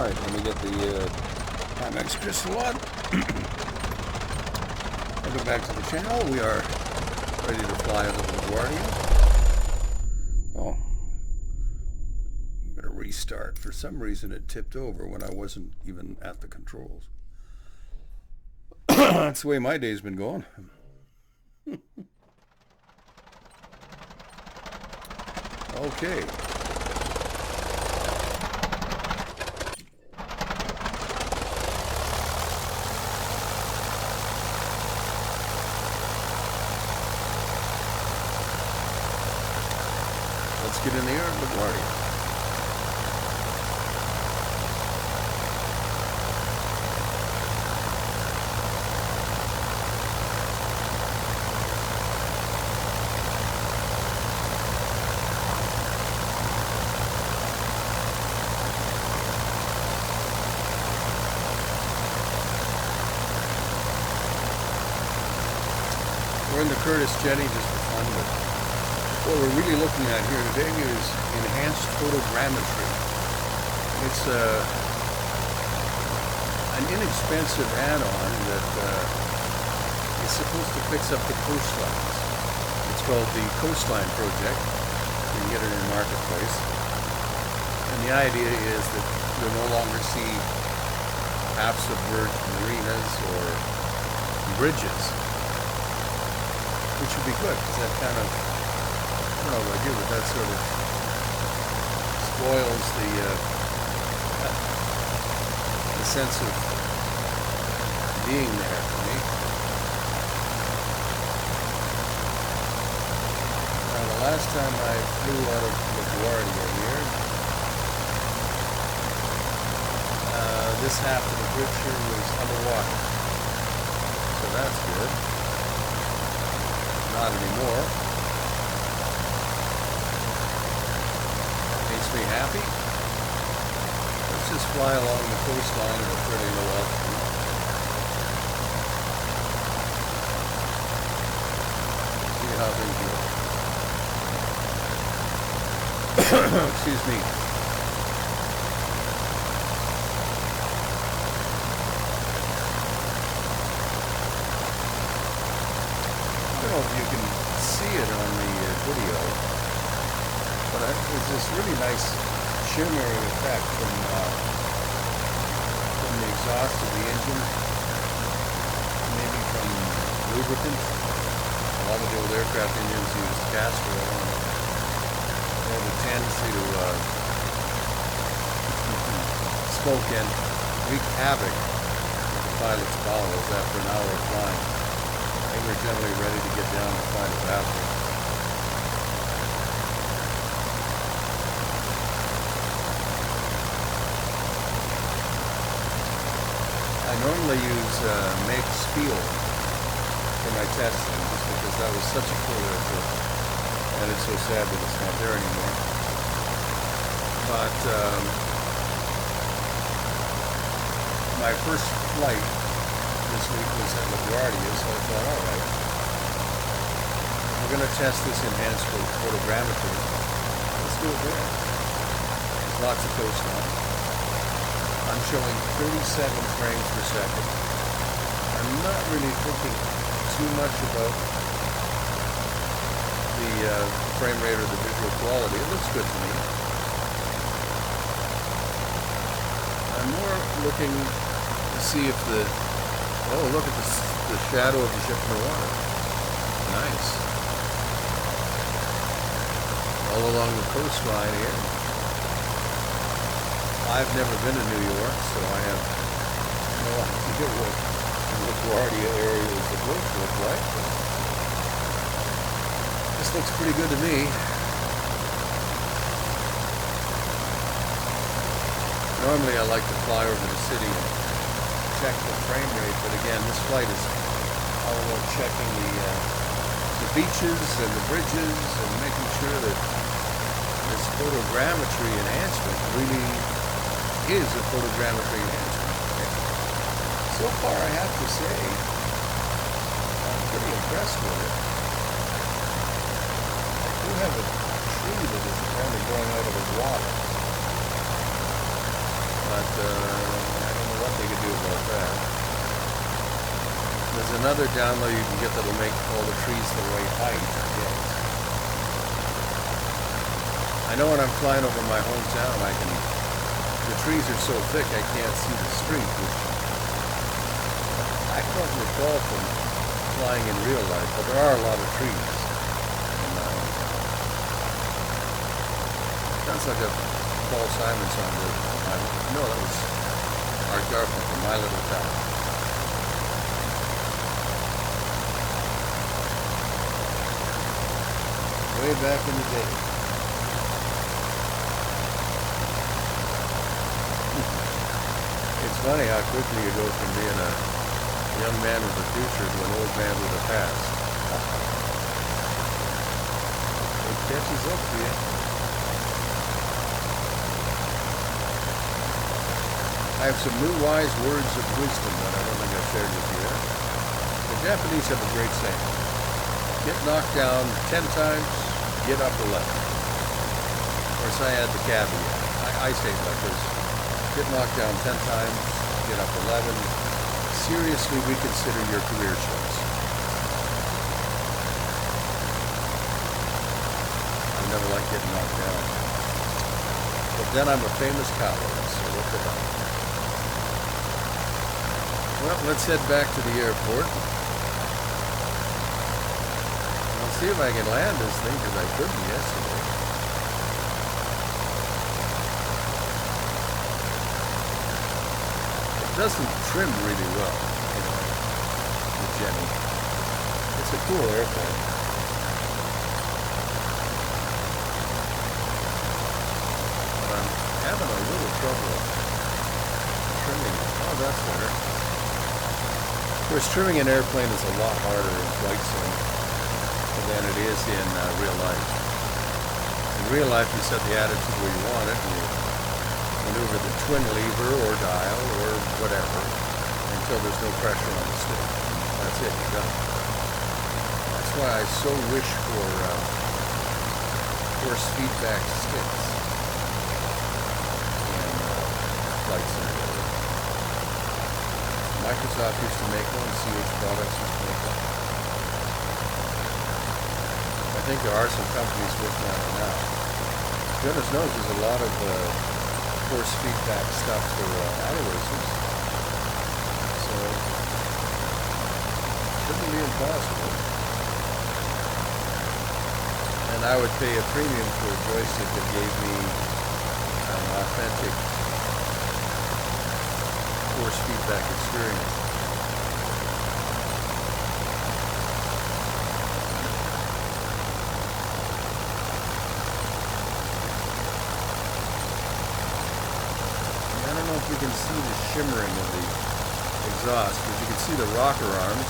Alright, let me get the Pimax crystal on. Welcome back to the channel. We are ready to fly over the LaGuardia. Oh, I'm going to restart. For some reason it tipped over when I wasn't even at the controls. That's the way my day's been going. Okay. Let's get in the air at LaGuardia. We're in the Curtis jetty just for fun, but what we're really looking at here today is enhanced photogrammetry. It's an inexpensive add-on that is supposed to fix up the coastlines. It's called the Coastline Project. You can get it in Market Place. And the idea is that you'll no longer see half-submerged marinas or bridges, which would be good, because that kind of, I don't know about you, but that sort of spoils the sense of being there for me. Now, the last time I flew out of LaGuardia here, this half of the picture was underwater, so that's good. Not anymore. Makes me happy. Let's just fly along the coastline at a fairly low altitude. See how things look. Excuse me. I don't know if you can see it on the video, but there's this really nice shimmering effect from the exhaust of the engine, maybe from lubricant. A lot of the old aircraft engines use castor oil, and they have a tendency to smoke and wreak havoc with the pilot's bowels after an hour of flying. We're generally ready to get down and find a bathroom. I normally use make spiel for my testing, just because that was such a cool airport, and it's so sad that it's not there anymore. But my first flight this week was at LaGuardia, so I thought, alright, we're going to test this enhanced photogrammetry. Let's do it there. There's lots of coastline. I'm showing 37 frames per second. I'm not really thinking too much about the frame rate or the visual quality. It looks good to me. I'm more looking to see if the oh, look at the shadow of the ship in the water. Nice. All along the coastline here. I've never been to New York, so I have no idea what the LaGuardia area is supposed to look like. This looks pretty good to me. Normally I like to fly over the city and check the frame rate, but again, this flight is all about checking the beaches and the bridges and making sure that this photogrammetry enhancement really is a photogrammetry enhancement. So far, I have to say, I'm pretty impressed with it. I do have a tree that is apparently growing out of the water, but I don't know what they could do about that. There's another download you can get that'll make all the trees the right height. Yes. I know when I'm flying over my hometown, the trees are so thick I can't see the street, which I don't recall from flying in real life, but there are a lot of trees in my hometown. Sounds like a Paul Simon song. No, that was Art Garfunkel, My Little Town. Way back in the day. It's funny how quickly you go from being a young man with a future to an old man with a past. It catches up to you. I have some new wise words of wisdom that I don't think I've shared with you yet. The Japanese have a great saying. Get knocked down 10 times, get up 11. Of course, I add the caveat. I say it like this. Get knocked down 10 times, get up 11. Seriously reconsider your career choice. I never like getting knocked down. But then I'm a famous cowboy, so what the hell? Well, let's head back to the airport. I'll see if I can land this thing, because I couldn't yesterday. It doesn't trim really well, you know, the Jenny. It's a cool airplane. But I'm having a little trouble trimming it. Oh, that's better. Of course, trimming an airplane is a lot harder in flight sim than it is in real life. In real life, you set the attitude where you want it, and you maneuver the twin lever or dial or whatever until there's no pressure on the stick. That's it, you're done. That's why I so wish for force feedback sticks in flight simulator. Microsoft used to make one, CH Products used to make one. I think there are some companies working on it now. Goodness knows there's a lot of force feedback stuff for auto racers. So, shouldn't be impossible. And I would pay a premium for a joystick that gave me an authentic force feedback experience. I don't know if you can see the shimmering of the exhaust, but you can see the rocker arms,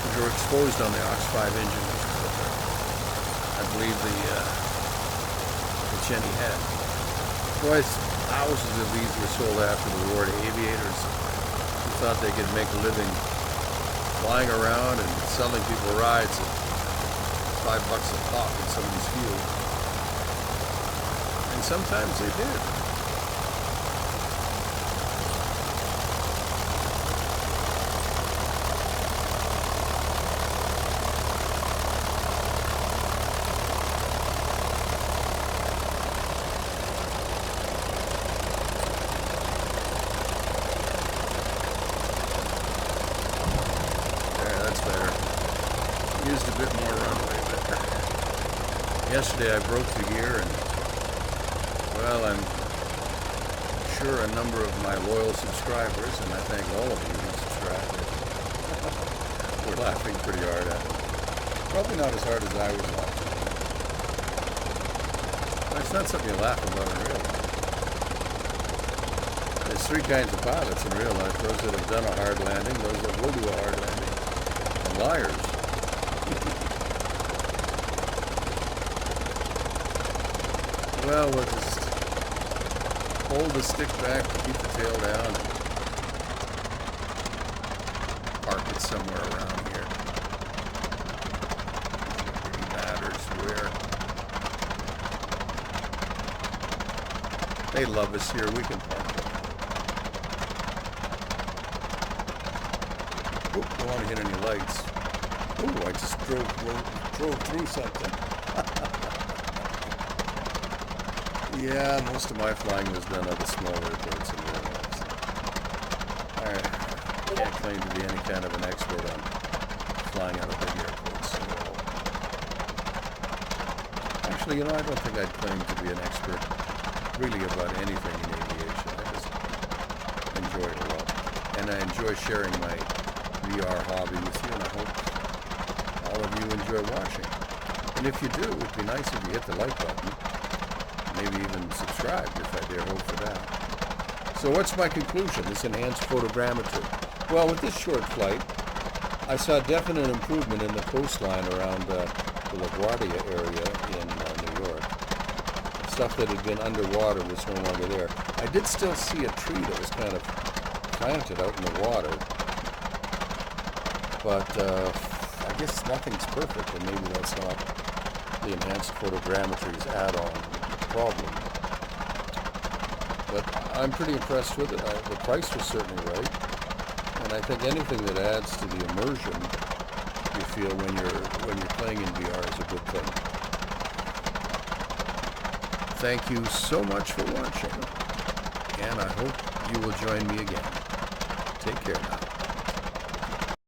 which are exposed on the Ox 5 engine, which is what I believe the Jenny had. Boy, thousands of these were sold after the war to aviators who thought they could make a living flying around and selling people rides at $5 a pop in somebody's fuel. And sometimes they did. Used a bit more runway, but yesterday I broke the gear, and well, I'm sure a number of my loyal subscribers, and I thank all of you who subscribed, were laughing pretty hard at it. Probably not as hard as I was laughing. It's not something you laugh about in real life. There's three kinds of pilots in real life: those that have done a hard landing, those that will do a hard landing, and liars. Well, we'll just hold the stick back to keep the tail down and park it somewhere around here. It really matters where. They love us here. We can park it. Oop, don't want to hit any lights. Ooh, I just drove through something. Yeah, most of my flying was done at the small airports in the airlines. I can't claim to be any kind of an expert on flying out of big airports. Actually, I don't think I'd claim to be an expert really about anything in aviation. I just enjoy it a lot. And I enjoy sharing my VR hobby with you, and I hope all of you enjoy watching. And if you do, it'd be nice if you hit the like button. Maybe even subscribe if I dare hope for that. So what's my conclusion? This enhanced photogrammetry. Well, with this short flight, I saw definite improvement in the coastline around the LaGuardia area in New York. Stuff that had been underwater was no longer there. I did still see a tree that was kind of planted out in the water, but I guess nothing's perfect, and maybe that's not the enhanced photogrammetry's add-on problem. But I'm pretty impressed with it. The price was certainly right, and I think anything that adds to the immersion you feel when you're playing in VR is a good thing. Thank you so much for watching, and I hope you will join me again. Take care now.